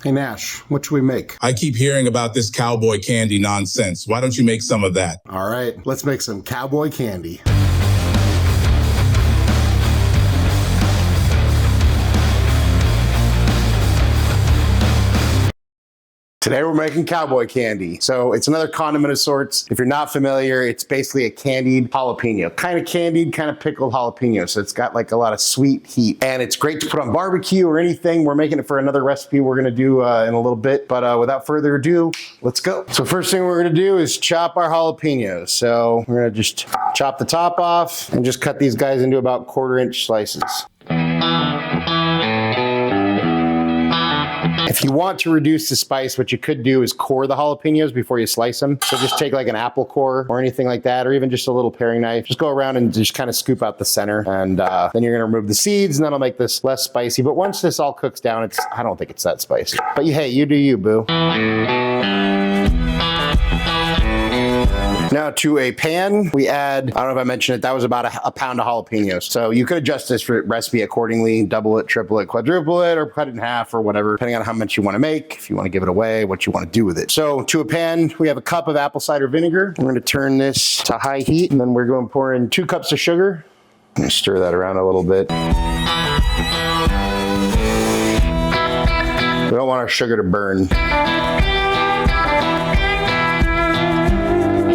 Hey Nash, what should we make? I keep hearing about this Cowboy Candy nonsense. Why don't you make some of that? All right, let's make some Cowboy Candy. Today we're making Cowboy Candy. So it's another condiment of sorts. If you're not familiar, it's basically a candied jalapeno. Kind of candied, kind of pickled jalapeno. So it's got like a lot of sweet heat. And it's great to put on barbecue or anything. We're making it for another recipe we're gonna do in a little bit. But without further ado, let's go. So first thing we're gonna do is chop our jalapenos. So we're gonna just chop the top off and just cut these guys into about 1/4-inch slices. If you want to reduce the spice, what you could do is core the jalapenos before you slice them. So just take like an apple core or anything like that, or even just a little paring knife. Just go around and just kind of scoop out the center. And then you're gonna remove the seeds and that'll make this less spicy. But once this all cooks down, I don't think it's that spicy. But hey, you do you, boo. Now to a pan, we add, I don't know if I mentioned it, that was about a pound of jalapenos. So you could adjust this recipe accordingly, double it, triple it, quadruple it, or cut it in half or whatever, depending on how much you want to make, if you want to give it away, what you want to do with it. So to a pan, we have a cup of apple cider vinegar. We're going to turn this to high heat, and then we're going to pour in 2 cups of sugar. I'm going to stir that around a little bit. We don't want our sugar to burn.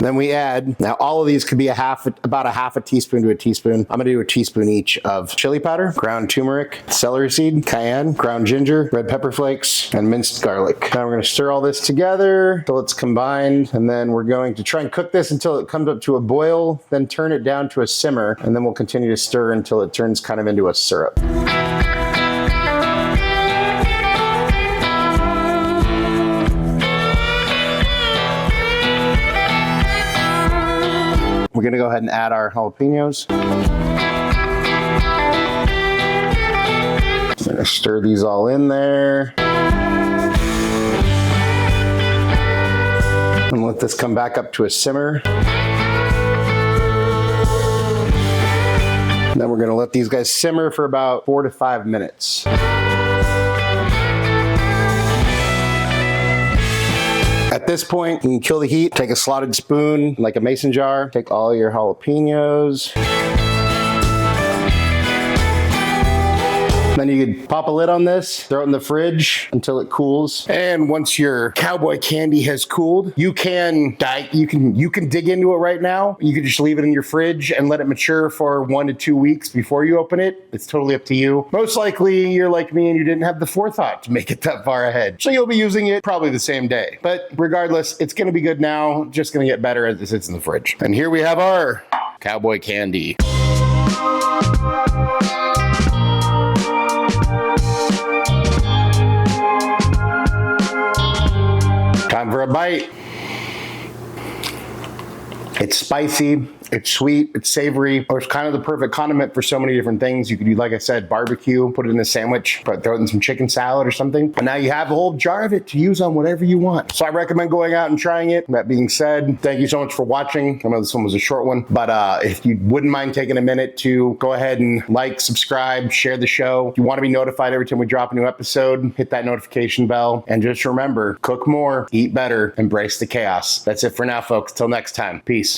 Then we add, now all of these could be about a half a teaspoon to a teaspoon. I'm gonna do a teaspoon each of chili powder, ground turmeric, celery seed, cayenne, ground ginger, red pepper flakes, and minced garlic. Now we're gonna stir all this together until it's combined, and then we're going to try and cook this until it comes up to a boil, then turn it down to a simmer, and then we'll continue to stir until it turns kind of into a syrup. We're gonna go ahead and add our jalapenos. I'm gonna stir these all in there. And let this come back up to a simmer. And then we're gonna let these guys simmer for about 4 to 5 minutes. At this point, you can kill the heat, take a slotted spoon, like a mason jar, take all your jalapenos. Then you could pop a lid on this, throw it in the fridge until it cools. And once your Cowboy Candy has cooled, you can dig into it right now. You can just leave it in your fridge and let it mature for 1 to 2 weeks before you open it. It's totally up to you. Most likely you're like me and you didn't have the forethought to make it that far ahead. So you'll be using it probably the same day. But regardless, it's gonna be good now, just gonna get better as it sits in the fridge. And here we have our Cowboy Candy. Time for a bite. It's spicy, it's sweet, it's savory. It's kind of the perfect condiment for so many different things. You could do, like I said, barbecue, put it in a sandwich, throw it in some chicken salad or something. And now you have a whole jar of it to use on whatever you want. So I recommend going out and trying it. That being said, thank you so much for watching. I know this one was a short one, but if you wouldn't mind taking a minute to go ahead and like, subscribe, share the show. If you want to be notified every time we drop a new episode, hit that notification bell. And just remember, cook more, eat better, embrace the chaos. That's it for now, folks. Till next time. Peace.